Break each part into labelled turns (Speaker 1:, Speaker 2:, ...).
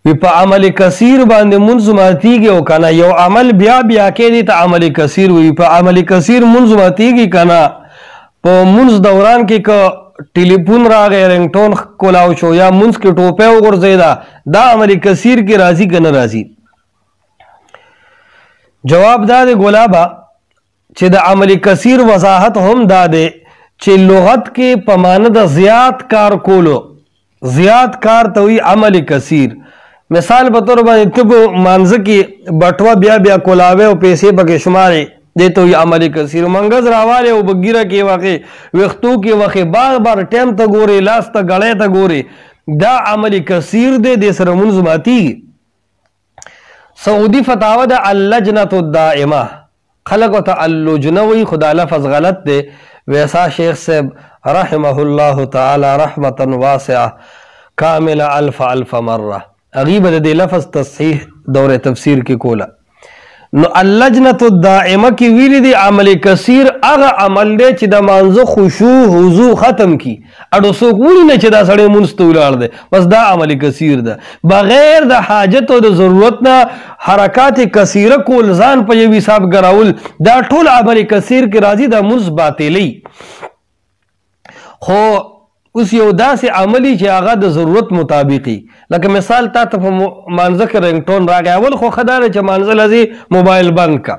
Speaker 1: وی په عمل کثیر باندې منځ ماتیږي او کنه یو عمل بیا بیا کې دي ته عمل کثیر وی په عمل کثیر منځ ماتیږي کنه په منځ دوران کې ک ټلیفون راغی رنګټون کولاو شو یا منځ کې ټوپه وغورځیدا دا عمل کثیر کې راضی کنه راضی جواب دا دی ګلابا چې د عمل کثیر وضاحت هم دا دی چې لغت کې په معنی د زیات کار کولو زیات کار ته وی عمل کثیر مثال په تور باندې ته مانځ کې بټوا بیا بیا کولاوي او پیسې پکې شمارې دته وی عمل کثیر منګز راواله او بګیره کې واقع وختو کې واقع بار بار ټیم ته ګوري لاس ته غړې ته ګوري دا عمل کثیر دی د سره منځ ماتي سعودي فتاوا د اللجنه الدائمه خلق ته اللجنه وی خدا لفظ غلط دی ویسا شیخ صاحب رحمه الله تعالی رحمتا واسعه کامل الف مره غیبه د لفظ تصحیح دور تفسیر کې کولا نو اللجنه الدائمه کې ویل دي عمل کثیر هغه عمل دی چې د مانزه خشوع حضور ختم کی اډو څوک وړي نه چې دا سړی منستولار دی بس دا عمل کثیر ده بغیر د حاجت او د ضرورت نه حرکات کثیره کول ځان په یوه حساب ګراول دا ټول عمل کثیر کې راځي د منځ باطلی خو اوس یو داسې عملی چې هغه د ضرورت مطابقي لکه مثال تا ته په مانځه کې رنګټون راغی اول خو ښه دا دی چې مانځه لځې موبایل بند کا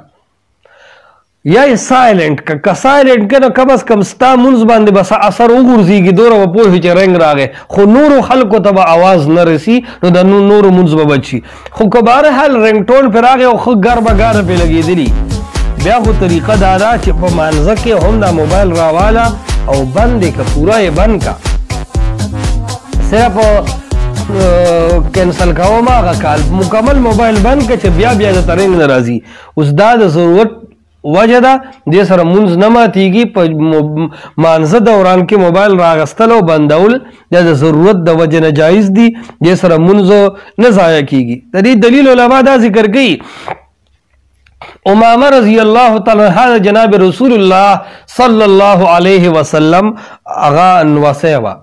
Speaker 1: یا یې سایلنټ کا که سایلنټ که نو کم از کم ستا مونځ باندې به څه اثر وغورځېږي دومره به پوه شي چې رنګ راغی خو نورو خلکو ته به اواز نه رسي نو د نورو مونځ به بچ شي خو که بهرحال رنګټون پرې راغی او ښه ګرمه ګاډه پرې لګېدلي بیا خو طریقه دا ده چې په مانځه کې هم دا موبایل راواله او بند که پورا یې بند کا صرف کینسل کوم هغه کال مکمل موبایل بند که چې بیا بیا د ترنګ نه راځي اوس دا د ضرورت وجه ده دې سره مونځ نه ماتیږي په مانځه دوران کې موبایل راغستل او بندول دا د ضرورت د وجه نه جایز دي دې سره مونځ نه ضایع کیږي د دې دلیل علما دا ذکر کوي امامه رضی الله تعالی عنہ جناب رسول الله صلی الله علیه وسلم اغا انواسه وا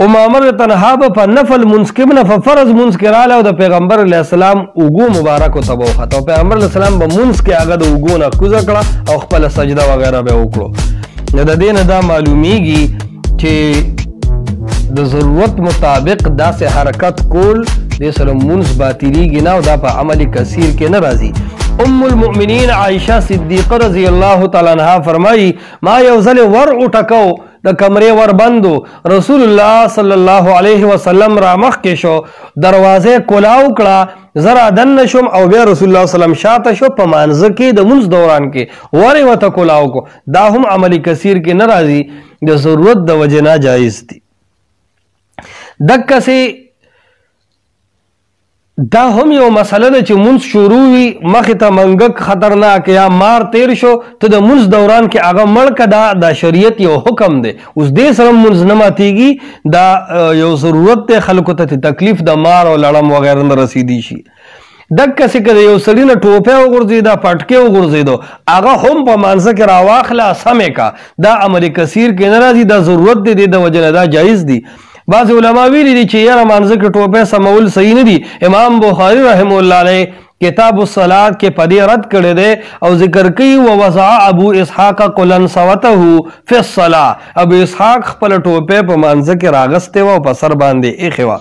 Speaker 1: امامه تنها په نفل منځ کې نه فرض منځ کې رااله او د پیغمبر علیه السلام اوګو مبارک او تبو خطو پیغمبر علیه السلام په منځ کې هغه د اوګو نه کوزه کړه او خپل سجده وغیرہ به وکړو د دې نه دا معلومیږي چې د ضرورت مطابق داسې حرکت کول د سره منځ باطلیږي نه او دا په عمل کثیر کې نه راځي ام المؤمنین عائشہ صدیقہ رضی اللہ تعالی عنہ فرمائی ما یوزل ور اٹکو د کمرے ور بندو رسول اللہ صلی اللہ علیہ وسلم را مخ کې شو دروازه کولاو کړه زرا دن شم او بیا رسول الله صلی الله علیه وسلم شاته شو په مانځه کې د منځ دوران کې وره وته کولاو کو دا هم عملی کثیر کې ناراضي د ضرورت د وجه نه جایز دي دکه سي دا هم یو مسله ده چې منځ شروع وي مخې ته منګک خطرناک یا مار تیر شو ته د منځ دوران کې هغه مړ که دا شریعت یو حکم دی اوس دې سره منځ نه ماتېږي دا یو ضرورت دی خلکو ته تکلیف د مار او لړم وغیره نه رسیدي شي دکسې که د یو سړي نه ټوپی وغورځېده پټکې وغورځېدو هغه هم په مانځه کې راواخله سمې کا دا عمل کثیر کې نه راځي دا ضرورت دی د وجه نه دا جایز دی بعض علماء ویلي دي چې یاره مانځه کې ټوپی سمول صحیح نه دي امام بخاري رحمه الله علیه کتاب الصلاة کې په دې رد کړی دی او ذکر کوي ووضع ابو اسحاق قلنسوته فی الصلاة ابو اسحاق خپل ټوپی په مانځه کې راغستې وه او په سر باندې ایښې وه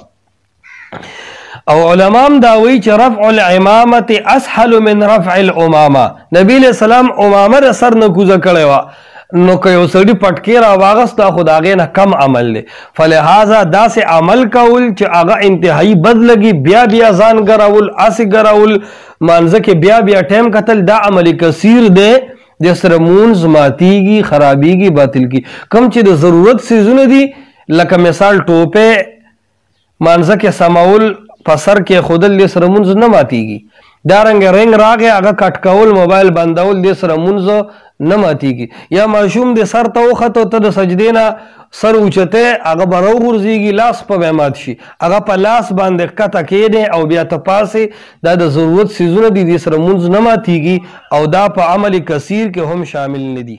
Speaker 1: او علماء دا وایي چې رفع العمامة اسهل من رفع الامامه نبی علیہ السلام امامه د سر نه کوزه کړې وه نو که یو سړي پټکې راواغسته خو د هغې نه کم عمل دی فلهذا داسې عمل کول چې هغه انتهایي بد لګي بیا بیا ځان ګرول هسې ګرول مانځه کې بیا بیا ټایم کتل دا عمل کثیر دی د سره مونځ ماتیږي خرابیږي باطل کی کم چې د ضرورت څیزونه دي لکه مثال ټوپې مانځه کې سمول په سر کې ښودل د سره مونځ نه ماتیږي دارنګه رنګ راغی هغه کټ کول موبایل بندول د سره مونځ نه ماتیږي یا ماشوم د سر ته وخته ته د سجدې نه سر اوچته هغه به راوغورځېږي لاس په به مات شي هغه په لاس باندې ښکته کېدی او بیا ته پاسې دا د ضرورت څیزونه دي د سره مونځ نه ماتیږي او دا په عمل کثیر کې هم شامل نه دي